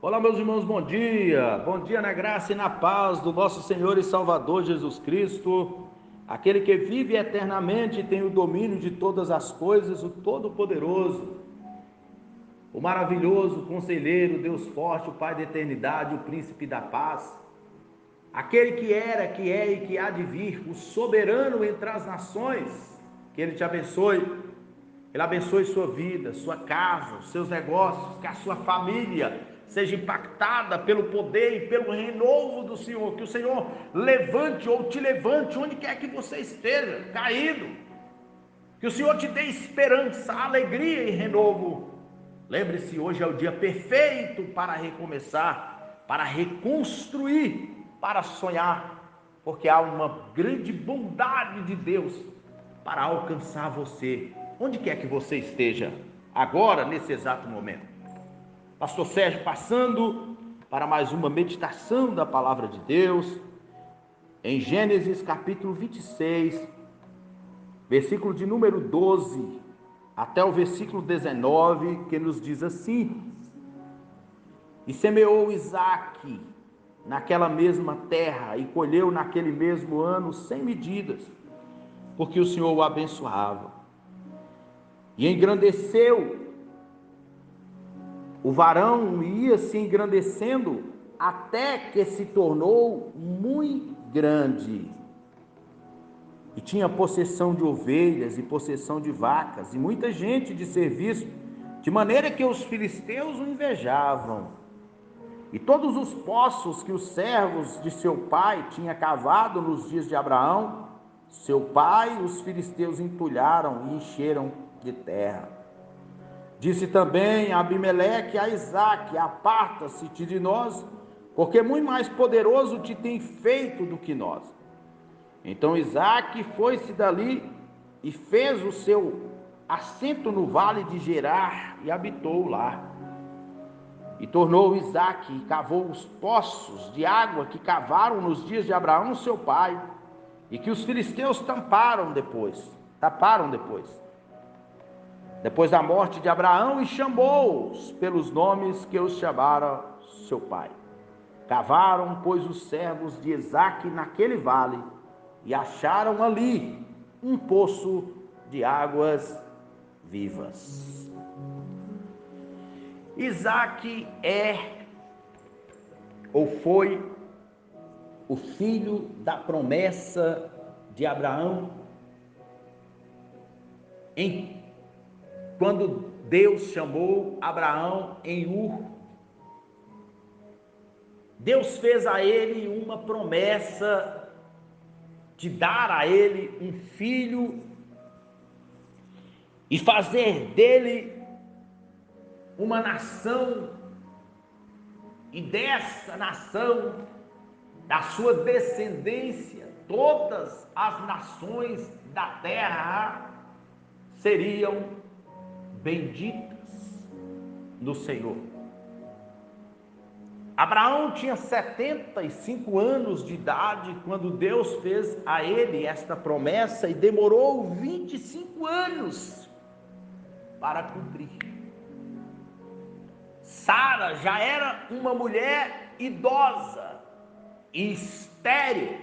Olá, meus irmãos, bom dia. Bom dia na graça e na paz do nosso Senhor e Salvador Jesus Cristo, aquele que vive eternamente e tem o domínio de todas as coisas, o Todo-Poderoso, o maravilhoso Conselheiro, Deus forte, o Pai da eternidade, o Príncipe da paz, aquele que era, que é e que há de vir, o soberano entre as nações. Que Ele te abençoe. Ele abençoe sua vida, sua casa, os seus negócios, que a sua família seja impactada pelo poder e pelo renovo do Senhor. Que o Senhor levante ou te levante onde quer que você esteja caído. Que o Senhor te dê esperança, alegria e renovo. Lembre-se, hoje é o dia perfeito para recomeçar, para reconstruir, para sonhar, porque há uma grande bondade de Deus para alcançar você, onde quer que você esteja, agora, nesse exato momento. Pastor Sérgio passando para mais uma meditação da palavra de Deus, em Gênesis capítulo 26, versículo de número 12 até o versículo 19, que nos diz assim: E semeou Isaque naquela mesma terra, e colheu naquele mesmo ano sem medidas, porque o Senhor o abençoava. E engrandeceu o varão, ia se engrandecendo até que se tornou muito grande, e tinha possessão de ovelhas e possessão de vacas, e muita gente de serviço, de maneira que os filisteus o invejavam. E todos os poços que os servos de seu pai tinham cavado nos dias de Abraão, seu pai, os filisteus entulharam e encheram de terra. Disse também Abimeleque a Isaque: Aparta-se-te de nós, porque muito mais poderoso te tem feito do que nós. Então Isaque foi-se dali e fez o seu assento no vale de Gerar e habitou lá. E tornou Isaque e cavou os poços de água que cavaram nos dias de Abraão seu pai, e que os filisteus taparam depois da morte de Abraão, e chamou-os pelos nomes que os chamara seu pai. Cavaram, pois, os servos de Isaque naquele vale, e acharam ali um poço de águas vivas. Isaque é ou foi o filho da promessa de Abraão, quando Deus chamou Abraão em Ur. Deus fez a ele uma promessa de dar a ele um filho e fazer dele uma nação, e dessa nação, da sua descendência, todas as nações da terra seriam benditas no Senhor. Abraão tinha 75 anos de idade quando Deus fez a ele esta promessa, e demorou 25 anos para cumprir. Sara já era uma mulher idosa e estéril,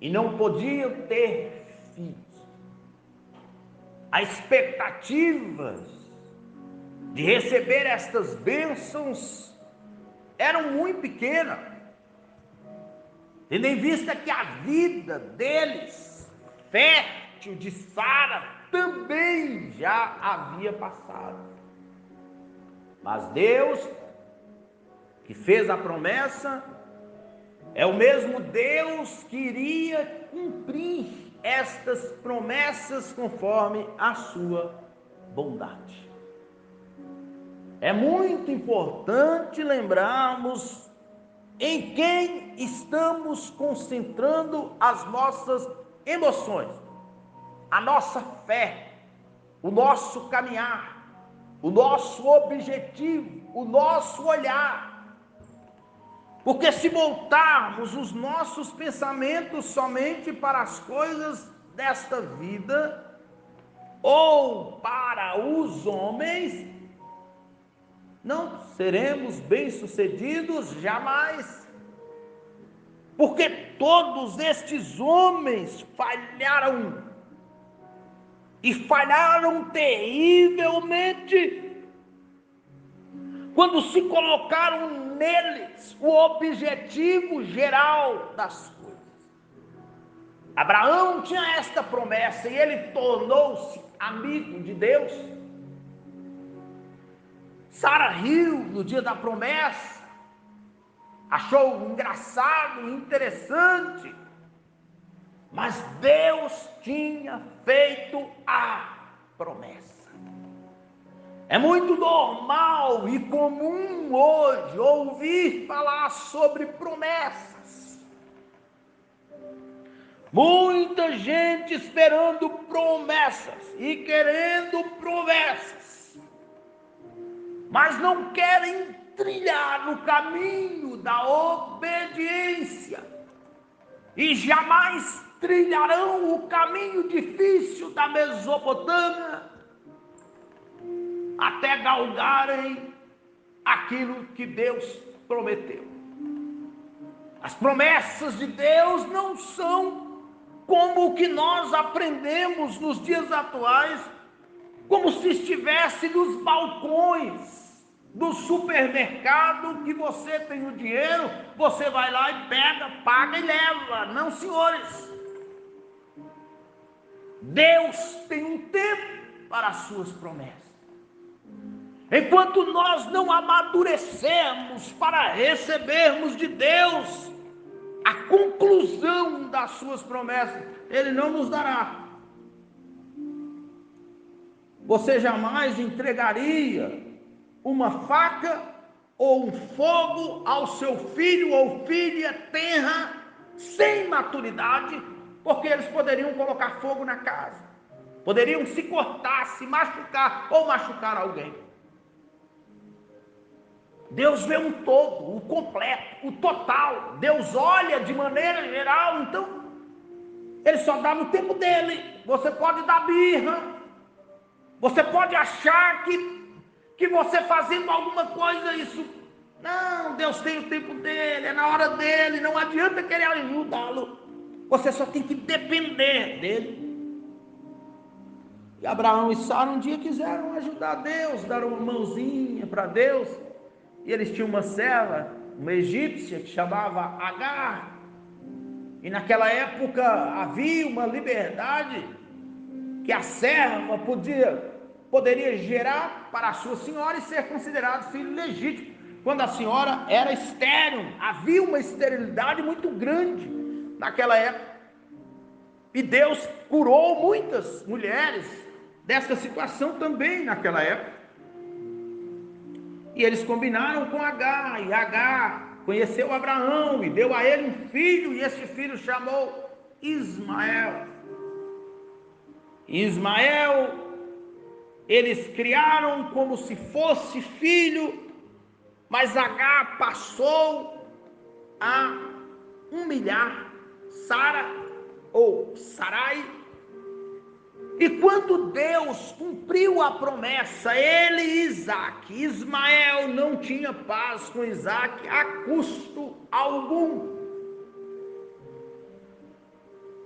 e não podia ter filhos. A expectativa de receber estas bênçãos eram muito pequenas, tendo em vista que a vida deles, fértil de Sara, também já havia passado. Mas Deus, que fez a promessa, é o mesmo Deus que iria cumprir estas promessas conforme a sua bondade. É muito importante lembrarmos em quem estamos concentrando as nossas emoções, a nossa fé, o nosso caminhar, o nosso objetivo, o nosso olhar. Porque se voltarmos os nossos pensamentos somente para as coisas desta vida ou para os homens, não seremos bem-sucedidos jamais. Porque todos estes homens falharam, e falharam terrivelmente, quando se colocaram neles o objetivo geral das coisas. Abraão tinha esta promessa e ele tornou-se amigo de Deus. Sara riu no dia da promessa, achou engraçado, interessante, mas Deus tinha feito a promessa. É muito normal e comum hoje ouvir falar sobre promessas. Muita gente esperando promessas e querendo promessas, mas não querem trilhar no caminho da obediência e jamais trilharão o caminho difícil da Mesopotâmia até galgarem aquilo que Deus prometeu. As promessas de Deus não são como o que nós aprendemos nos dias atuais, como se estivesse nos balcões do supermercado, que você tem o dinheiro, você vai lá e pega, paga e leva. Não, senhores. Deus tem um tempo para as suas promessas. Enquanto nós não amadurecemos para recebermos de Deus a conclusão das suas promessas, Ele não nos dará. Você jamais entregaria uma faca ou um fogo ao seu filho ou filha tenra, sem maturidade, porque eles poderiam colocar fogo na casa, poderiam se cortar, se machucar ou machucar alguém. Deus vê um todo, o completo, o total. Deus olha de maneira geral, então Ele só dá no tempo dele. Você pode dar birra, você pode achar que você fazendo alguma coisa, isso... Não, Deus tem o tempo dele, é na hora dele, não adianta querer ajudá-lo. Você só tem que depender dele. E Abraão e Sara um dia quiseram ajudar Deus, deram uma mãozinha para Deus. E eles tinham uma serva, uma egípcia, que chamava Agar. E naquela época havia uma liberdade que a serva poderia gerar para a sua senhora e ser considerado filho legítimo. Quando a senhora era estéril, havia uma esterilidade muito grande naquela época. E Deus curou muitas mulheres dessa situação também naquela época. E eles combinaram com Agar, e Agar conheceu Abraão e deu a ele um filho, e esse filho chamou Ismael. Ismael, eles criaram como se fosse filho, mas Agar passou a humilhar Sara, ou Sarai. E quando Deus cumpriu a promessa, ele e Isaac, Ismael não tinha paz com Isaac a custo algum.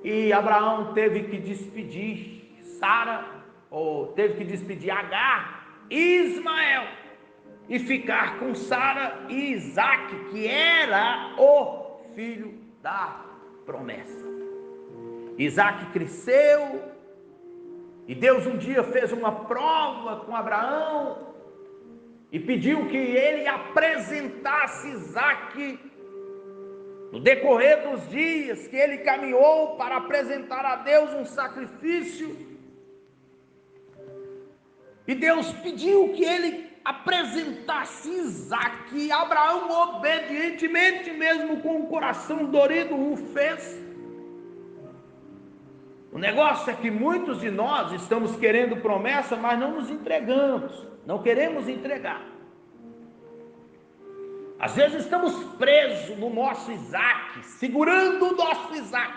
E Abraão teve que despedir Sara, ou teve que despedir Agar e Ismael, e ficar com Sara e Isaac, que era o filho da promessa. Isaac cresceu, e Deus um dia fez uma prova com Abraão e pediu que ele apresentasse Isaac. No decorrer dos dias que ele caminhou para apresentar a Deus um sacrifício, e Deus pediu que ele apresentasse Isaac, e Abraão obedientemente, mesmo com o coração dorido, o fez. O negócio é que muitos de nós estamos querendo promessa, mas não nos entregamos, não queremos entregar. Às vezes estamos presos no nosso Isaac, segurando o nosso Isaac.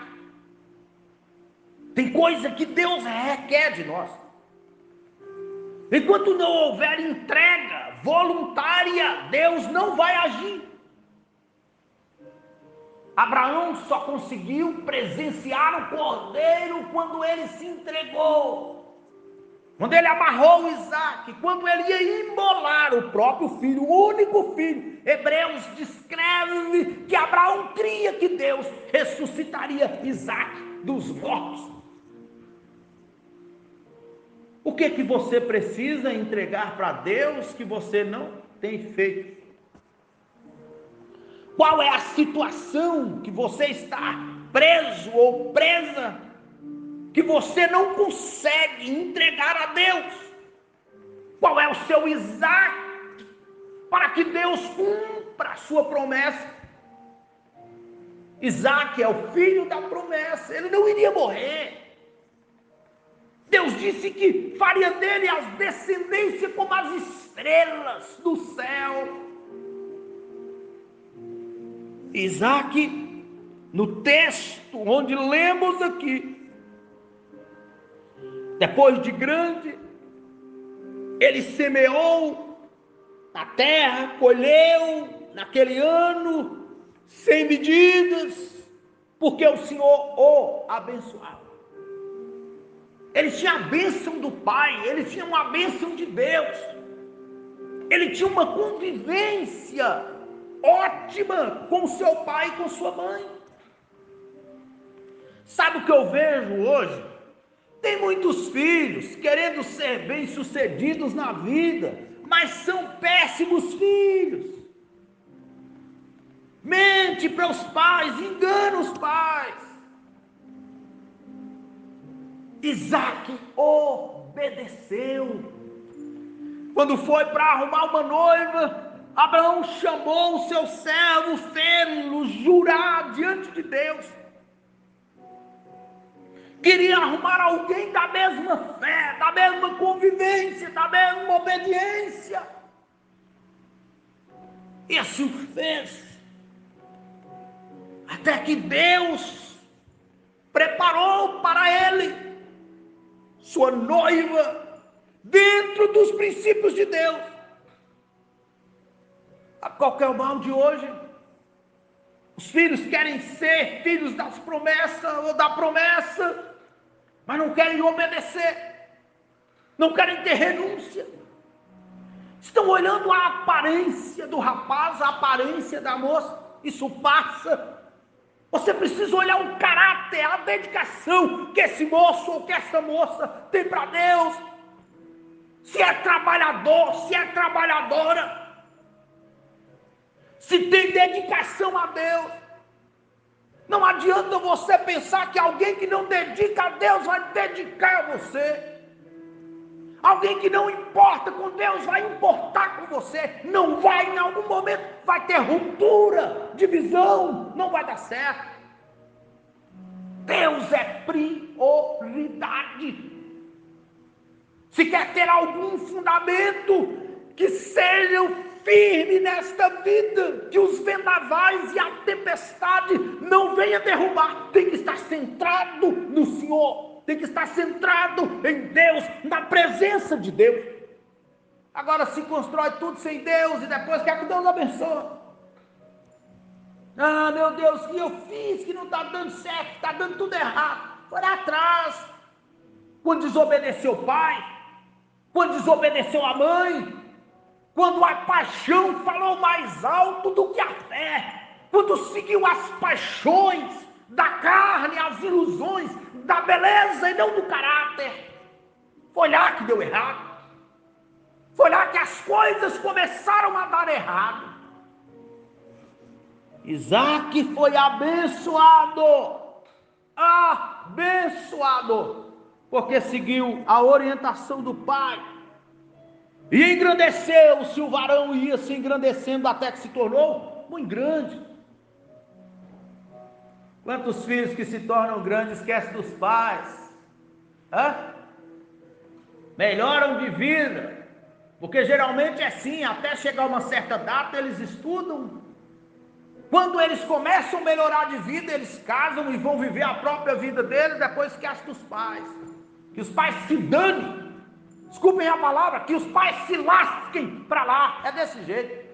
Tem coisa que Deus requer de nós. Enquanto não houver entrega voluntária, Deus não vai agir. Abraão só conseguiu presenciar o cordeiro quando ele se entregou. Quando ele amarrou Isaac, quando ele ia imolar o próprio filho, o único filho. Hebreus descreve que Abraão cria que Deus ressuscitaria Isaac dos mortos. O que você precisa entregar para Deus que você não tem feito? Qual é a situação que você está preso ou presa, que você não consegue entregar a Deus? Qual é o seu Isaac, para que Deus cumpra a sua promessa? Isaac é o filho da promessa, ele não iria morrer. Deus disse que faria dele as descendências como as estrelas do céu. Isaac, no texto onde lemos aqui, depois de grande, ele semeou na terra, colheu naquele ano, sem medidas, porque o Senhor o abençoava. Ele tinha a bênção do Pai, ele tinha uma bênção de Deus, ele tinha uma convivência ótima com seu pai e com sua mãe. Sabe o que eu vejo hoje? Tem muitos filhos querendo ser bem-sucedidos na vida, mas são péssimos filhos. Mente para os pais, engana os pais. Isaac obedeceu. Quando foi para arrumar uma noiva, Abraão chamou o seu servo, fê-lo jurar diante de Deus. Queria arrumar alguém da mesma fé, da mesma convivência, da mesma obediência. E assim o fez. Até que Deus preparou para ele sua noiva, dentro dos princípios de Deus. A qualquer mal de hoje, os filhos querem ser filhos das promessas ou da promessa, mas não querem obedecer, não querem ter renúncia. Estão olhando a aparência do rapaz, a aparência da moça. Isso passa. Você precisa olhar o caráter, a dedicação que esse moço ou que essa moça tem para Deus. Se é trabalhador, se é trabalhadora, se tem dedicação a Deus. Não adianta você pensar que alguém que não dedica a Deus vai dedicar a você. Alguém que não importa com Deus vai importar com você. Não vai, em algum momento, vai ter ruptura, divisão, não vai dar certo. Deus é prioridade. Se quer ter algum fundamento, que seja firme nesta vida, que os vendavais e a tempestade não venham derrubar. Tem que estar centrado no Senhor. Tem que estar centrado em Deus, na presença de Deus. Agora se constrói tudo sem Deus e depois quer que Deus abençoe. Ah, meu Deus, o que eu fiz que não está dando certo, está dando tudo errado. Foi lá atrás, quando desobedeceu o pai, quando desobedeceu a mãe, quando a paixão falou mais alto do que a fé, quando seguiu as paixões da carne, as ilusões da beleza e não do caráter. Foi lá que deu errado. Foi lá que as coisas começaram a dar errado. Isaac foi abençoado, porque seguiu a orientação do pai. E engrandeceu-se, o varão ia se engrandecendo até que se tornou muito grande. Quantos filhos que se tornam grandes esquecem dos pais? Melhoram de vida, porque geralmente é assim, até chegar uma certa data eles estudam. Quando eles começam a melhorar de vida, eles casam e vão viver a própria vida deles, depois esquecem dos pais. Que os pais se danem. Desculpem a palavra, que os pais se lasquem para lá, é desse jeito.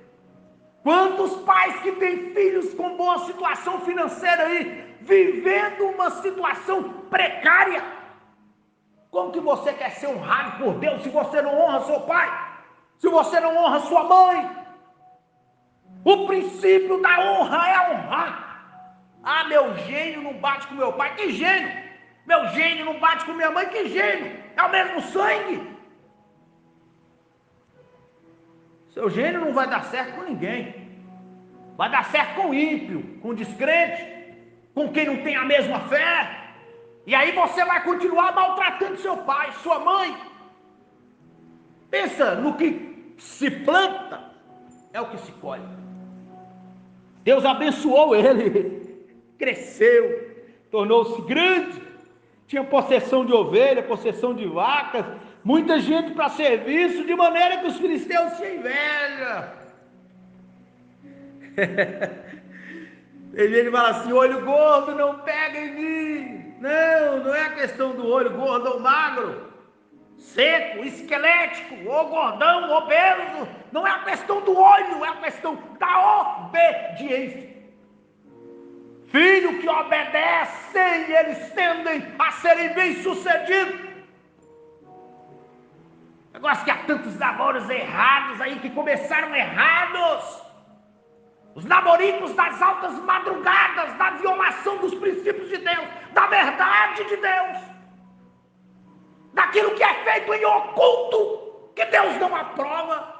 Quantos pais que têm filhos com boa situação financeira aí, vivendo uma situação precária? Como que você quer ser honrado por Deus se você não honra seu pai? Se você não honra sua mãe? O princípio da honra é honrar. Ah, meu gênio não bate com meu pai, que gênio? Meu gênio não bate com minha mãe, que gênio? É o mesmo sangue. Seu gênio não vai dar certo com ninguém. Vai dar certo com o ímpio, com o descrente, com quem não tem a mesma fé. E aí você vai continuar maltratando seu pai, sua mãe. Pensa no que se planta, é o que se colhe. Deus abençoou ele, cresceu, tornou-se grande, tinha possessão de ovelha, possessão de vacas, muita gente para serviço, de maneira que os filisteus tinham inveja. Ele fala assim: olho gordo não pega em mim. Não é a questão do olho gordo ou magro, seco, esquelético, ou gordão, obeso. Não é a questão do olho, é a questão da obediência. Filho que obedecem, eles tendem a serem bem-sucedidos. Negócio que há tantos namoros errados aí, que começaram errados. Os namoricos das altas madrugadas, da violação dos princípios de Deus, da verdade de Deus, daquilo que é feito em oculto, que Deus não aprova.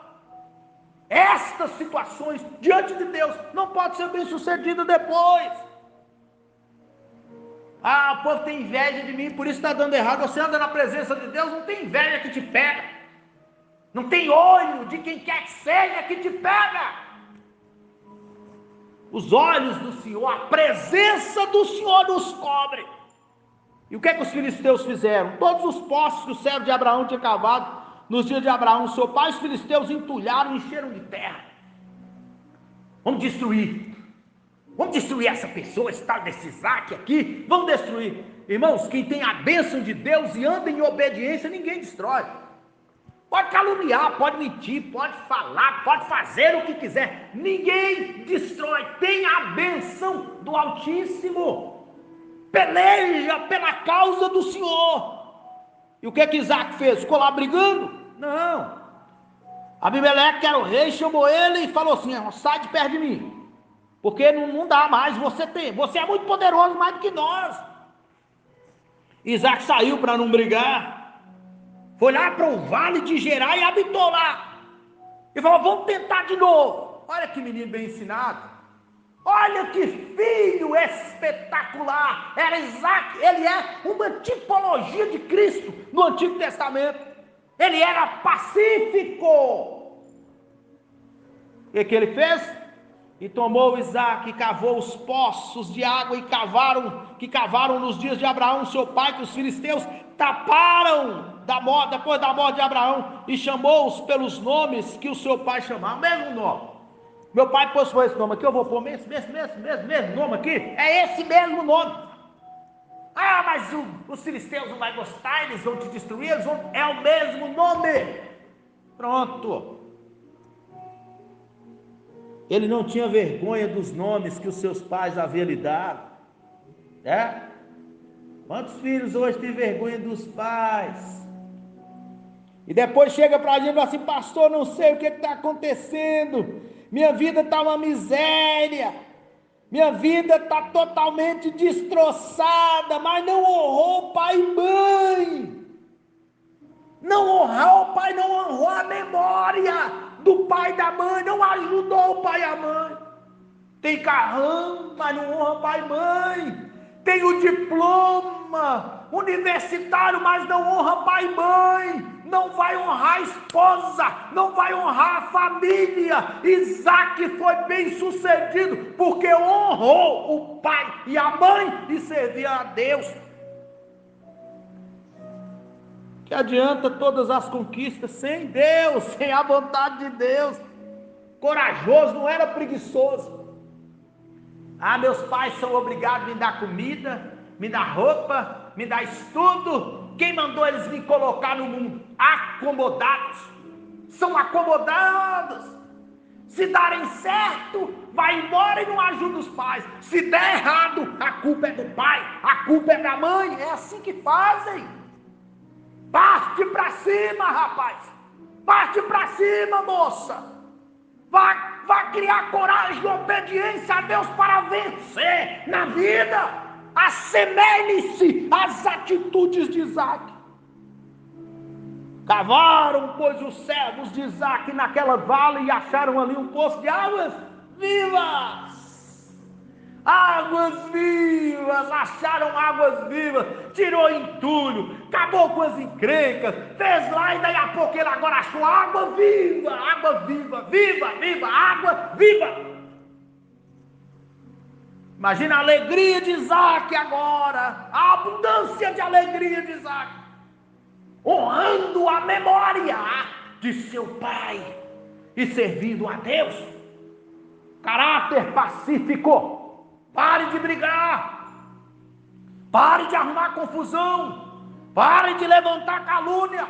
Estas situações diante de Deus não pode ser bem sucedido depois. Ah, o povo tem inveja de mim, por isso está dando errado. Você anda na presença de Deus, não tem inveja que te pega, não tem olho de quem quer que seja que te pega. Os olhos do Senhor, a presença do Senhor nos cobre. E o que é que os filisteus fizeram? Todos os poços que o servo de Abraão tinha cavado nos dias de Abraão, seu pai, os filisteus entulharam e encheram de terra. Vamos destruir. Vamos destruir essa pessoa, esse tal desse Isaac aqui. Vamos destruir. Irmãos, quem tem a bênção de Deus e anda em obediência, ninguém destrói. Pode caluniar, pode mentir, pode falar, pode fazer o que quiser. Ninguém destrói. Tem a bênção do Altíssimo. Peleja pela causa do Senhor. E o que Isaac fez? Ficou lá brigando? Não. Abimeleque, que era o rei, chamou ele e falou assim: sai de perto de mim, porque não dá mais, você é muito poderoso, mais do que nós. Isaac saiu para não brigar. Foi lá para o vale de Gerar e habitou lá. E falou: vamos tentar de novo. Olha que menino bem ensinado. Olha que filho espetacular. Era Isaac, ele é uma tipologia de Cristo no Antigo Testamento. Ele era pacífico. O que ele fez? E tomou Isaac e cavou os poços de água que cavaram nos dias de Abraão, seu pai, que os filisteus taparam depois da morte de Abraão, e chamou-os pelos nomes que o seu pai chamava, o mesmo nome. Meu pai pôs esse nome aqui, eu vou pôr esse mesmo nome aqui, é esse mesmo nome. Ah, mas os filisteus não vão gostar, eles vão te destruir, é o mesmo nome. Pronto. Ele não tinha vergonha dos nomes que os seus pais haviam lhe dado. Quantos filhos hoje têm vergonha dos pais? E depois chega para a gente e fala assim: pastor, não sei o que está acontecendo. Minha vida está uma miséria. Minha vida está totalmente destroçada. Mas não honrou pai e mãe. Não honrou o pai, não honrou a memória do pai e da mãe, não ajudou o pai e a mãe. Tem carrão, mas não honra pai e mãe. Tem o diploma universitário, mas não honra pai e mãe. Não vai honrar a esposa, não vai honrar a família. Isaac foi bem sucedido porque honrou o pai e a mãe e servia a Deus. Que adianta todas as conquistas sem Deus, sem a vontade de Deus? Corajoso, não era preguiçoso. Ah, meus pais são obrigados a me dar comida, me dar roupa, me dar estudo. Quem mandou eles vir colocar no mundo? Acomodados. São acomodados. Se darem certo, vai embora e não ajuda os pais. Se der errado, a culpa é do pai, a culpa é da mãe. É assim que fazem. Parte para cima, rapaz. Parte para cima, moça. Vá criar coragem e obediência a Deus para vencer na vida. Assemelhe-se às atitudes de Isaac. Cavaram, pois, os servos de Isaac naquela vale e acharam ali um poço de águas vivas. Águas vivas, acharam águas vivas, tirou entulho, acabou com as encrencas, fez lá e daí a pouco ele agora achou água viva, água viva. Imagina a alegria de Isaac agora, a abundância de alegria de Isaac, honrando a memória de seu pai e servindo a Deus. Caráter pacífico. Pare de brigar, pare de arrumar confusão, pare de levantar calúnia,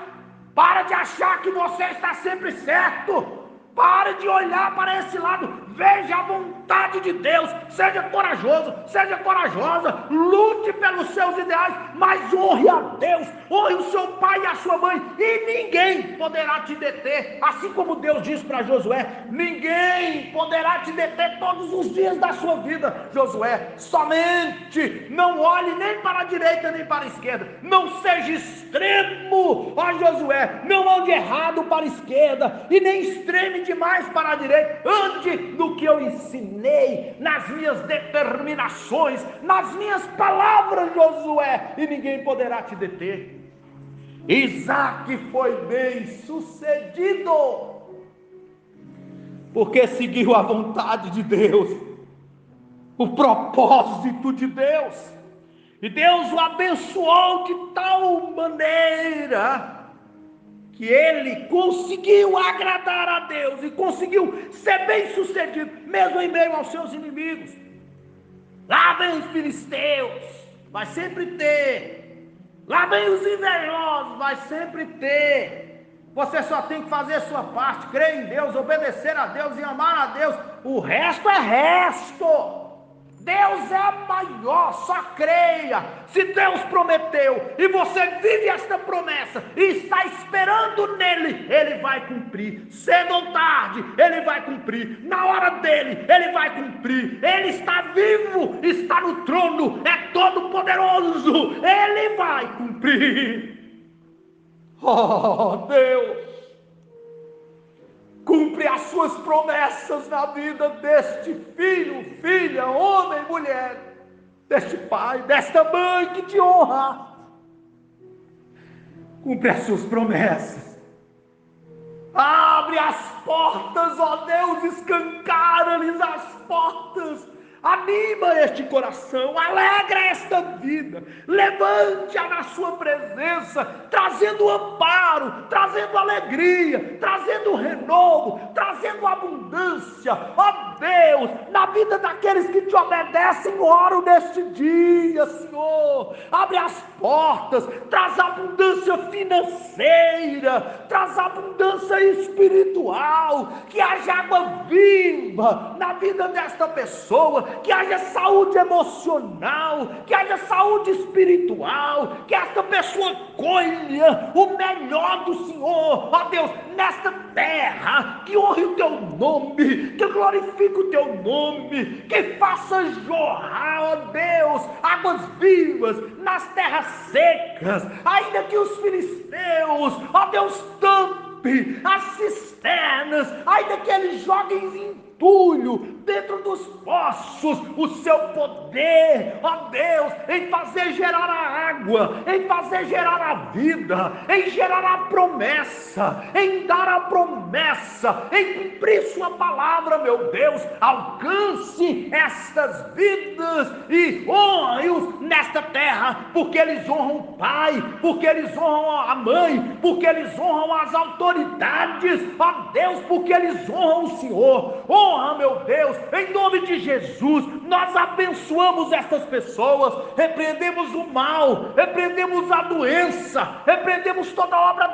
pare de achar que você está sempre certo, pare de olhar para esse lado, veja a vontade de Deus, seja corajoso, seja corajosa, lute pelos seus ideais, mas honre a Deus, honre o seu pai e a sua mãe, e ninguém poderá te deter, assim como Deus disse para Josué, ninguém poderá te deter todos os dias da sua vida. Josué, somente não olhe nem para a direita nem para a esquerda, não seja extremo, ó Josué, não ande errado para a esquerda, e nem extreme demais para a direita, ande no que eu ensinei, nas minhas determinações, nas minhas palavras, Josué, e ninguém poderá te deter. Isaac foi bem sucedido, porque seguiu a vontade de Deus, o propósito de Deus, e Deus o abençoou de tal maneira que ele conseguiu agradar a Deus e conseguiu ser bem sucedido, mesmo em meio aos seus inimigos. Lá vem os filisteus, vai sempre ter. Lá vem os invejosos, vai sempre ter. Você só tem que fazer a sua parte, crer em Deus, obedecer a Deus e amar a Deus. O resto é resto. Deus é maior, só creia. Se Deus prometeu e você vive esta promessa e está esperando nele, ele vai cumprir. Cedo ou tarde, ele vai cumprir. Na hora dele, ele vai cumprir. Ele está vivo, está no trono, é todo poderoso, ele vai cumprir. Oh Deus, cumpre as suas promessas na vida deste filho, filha, homem, mulher, deste pai, desta mãe que te honra. Cumpre as suas promessas. Abre as portas, ó Deus, escancara-lhes as portas. Anima este coração, alegra esta vida, levante-a na sua presença, trazendo amparo, trazendo alegria, trazendo renovo, trazendo abundância, ó Deus, na vida daqueles que te obedecem, oro neste dia, Senhor, abre as portas, traz abundância financeira, traz abundância espiritual, que haja água viva na vida desta pessoa, que haja saúde emocional, que haja saúde espiritual, que esta pessoa colha o melhor do Senhor, ó Deus, nesta terra, que honre o teu nome, que glorifique o teu nome, que faça jorrar, ó Deus, águas vivas nas terras secas, ainda que os filisteus, ó Deus, tampe as cisternas, ainda que eles joguem entulho dentro dos poços, o seu poder, ó Deus, em fazer gerar a água, em fazer gerar a vida, em gerar a promessa, em dar a promessa, em cumprir sua palavra, meu Deus, alcance estas vidas e honre-os nesta terra, porque eles honram o pai, porque eles honram a mãe, porque eles honram as autoridades, ó Deus, porque eles honram o Senhor. Honra, meu Deus, em nome de Jesus, nós abençoamos essas pessoas, repreendemos o mal, repreendemos a doença, repreendemos toda obra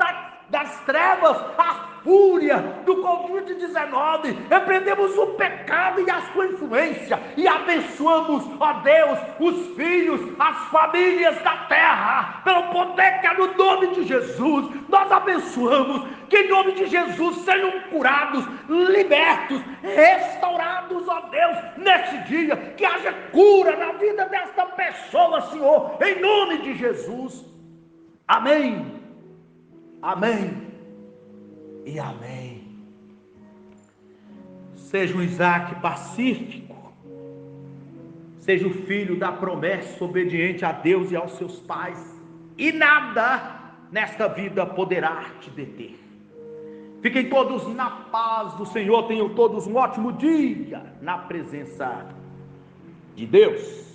das trevas, a fúria do Covid-19, repreendemos o pecado e a sua influência, e abençoamos, ó Deus, os filhos, as famílias da terra, pelo poder que é no nome de Jesus. Nós abençoamos que em nome de Jesus sejam curados, libertos, restaurados, ó Deus, nesse dia, que haja cura na vida desta pessoa, Senhor, em nome de Jesus. Amém. Amém e amém. Seja um Isaac pacífico, seja o filho da promessa, obediente a Deus e aos seus pais, e nada nesta vida poderá te deter. Fiquem todos na paz do Senhor, tenham todos um ótimo dia na presença de Deus.